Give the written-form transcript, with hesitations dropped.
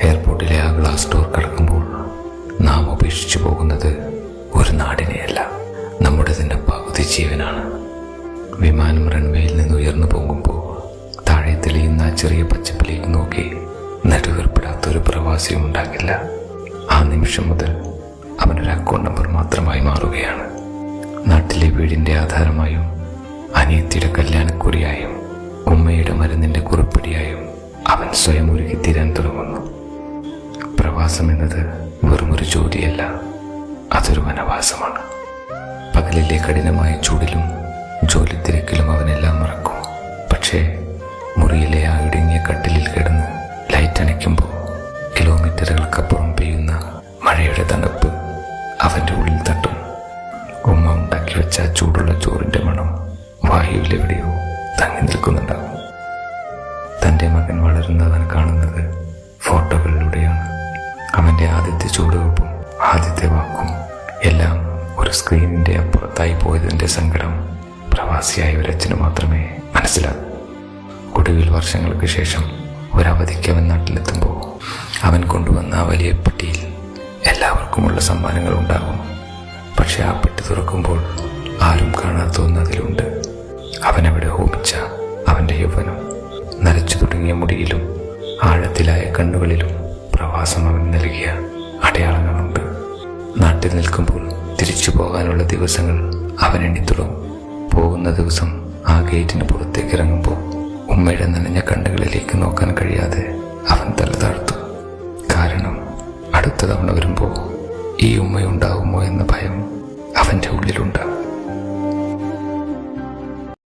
എയർപോർട്ടിലെ ആ glass door കടക്കുമ്പോൾ നാം ഉപേക്ഷിച്ചു പോകുന്നത് ഒരു നാടിനെയല്ല, നമ്മുടെ തന്നെ പകുതി ജീവനാണ്. വിമാനം റൺവേയിൽ നിന്ന് ഉയർന്നു പോകുമ്പോൾ താഴെ തെളിയുന്ന ആ ചെറിയ പച്ചപ്പിലേക്ക് നോക്കി നെടുവേർപ്പെടാത്തൊരു പ്രവാസിയും ഉണ്ടാകില്ല. ആ നിമിഷം മുതൽ അവനൊരു അക്കൗണ്ട് നമ്പർ മാത്രമായി മാറുകയാണ്. നാട്ടിലെ വീടിൻ്റെ ആധാരമായും അനിയത്തിയുടെ കല്യാണക്കുറിയായും ഉമ്മയുടെ മരുന്നിൻ്റെ കുറിപ്പടിയായും അവൻ സ്വയം ഒരുക്കിത്തീരാൻ തുടങ്ങുന്നു. പ്രവാസം എന്നത് വെറുമൊരു ജോലിയല്ല, അതൊരു വനവാസമാണ്. പകലിലെ കഠിനമായ ചൂടിലും ജോലി തിരക്കിലും അവനെല്ലാം മറക്കും. പക്ഷേ മുറിയിലെ ആ ഇടുങ്ങിയ കട്ടിലിൽ കിടന്ന് ലൈറ്റ് അണയ്ക്കുമ്പോൾ കിലോമീറ്ററുകൾക്കപ്പുറം പെയ്യുന്ന മഴയുടെ തണുപ്പ് അവൻ്റെ ഉള്ളിൽ തട്ടും. ഉമ്മ ഉണ്ടാക്കി വെച്ച ചൂടുള്ള ചോറിൻ്റെ മണം വായുവിലെവിടെയോ തങ്ങി നിൽക്കുന്നുണ്ടാവും. തൻ്റെ മകൻ വളരുന്നവൻ കാണുന്നത് ഫോട്ടോകളിലൂടെയാണ്. അവൻ്റെ ആദ്യത്തെ ചുവടുവെപ്പും ആദ്യത്തെ വാക്കും എല്ലാം ഒരു സ്ക്രീനിൻ്റെ അപ്പുറത്തായി പോയതിൻ്റെ സങ്കടം പ്രവാസിയായ ഒരച്ഛന് മാത്രമേ മനസ്സിലാകൂ. ഒടുവിൽ വർഷങ്ങൾക്ക് ശേഷം ഒരവധിക്ക് അവൻ നാട്ടിലെത്തുമ്പോൾ അവൻ കൊണ്ടുവന്ന ആ വലിയ പെട്ടിയിൽ എല്ലാവർക്കുമുള്ള സമ്മാനങ്ങൾ ഉണ്ടാകും. പക്ഷെ ആ പെട്ടി തുറക്കുമ്പോൾ ആരും കാണാത്ത ഒന്ന് അതിലുണ്ട്. അവനവിടെ ഹോമിച്ച അവൻ്റെ യൗവനം. നരച്ചു തുടങ്ങിയ മുടിയിലും ആഴത്തിലായ കണ്ണുകളിലും പ്രവാസം അവൻ നൽകിയ അടയാളങ്ങളുണ്ട്. നാട്ടിൽ നിൽക്കുമ്പോൾ തിരിച്ചു പോകാനുള്ള ദിവസങ്ങൾ അവൻ എണ്ണിത്തുടങ്ങും. പോകുന്ന ദിവസം ആ ഗേറ്റിന് പുറത്തേക്ക് ഇറങ്ങുമ്പോൾ ഉമ്മയുടെ നനഞ്ഞ കണ്ണുകളിലേക്ക് നോക്കാൻ കഴിയാതെ അവൻ തല താഴ്ത്തും. കാരണം അടുത്ത തവണ വരുമ്പോൾ ഈ ഉമ്മയുണ്ടാവുമോ എന്ന ഭയം അവൻ്റെ ഉള്ളിലുണ്ടാകും.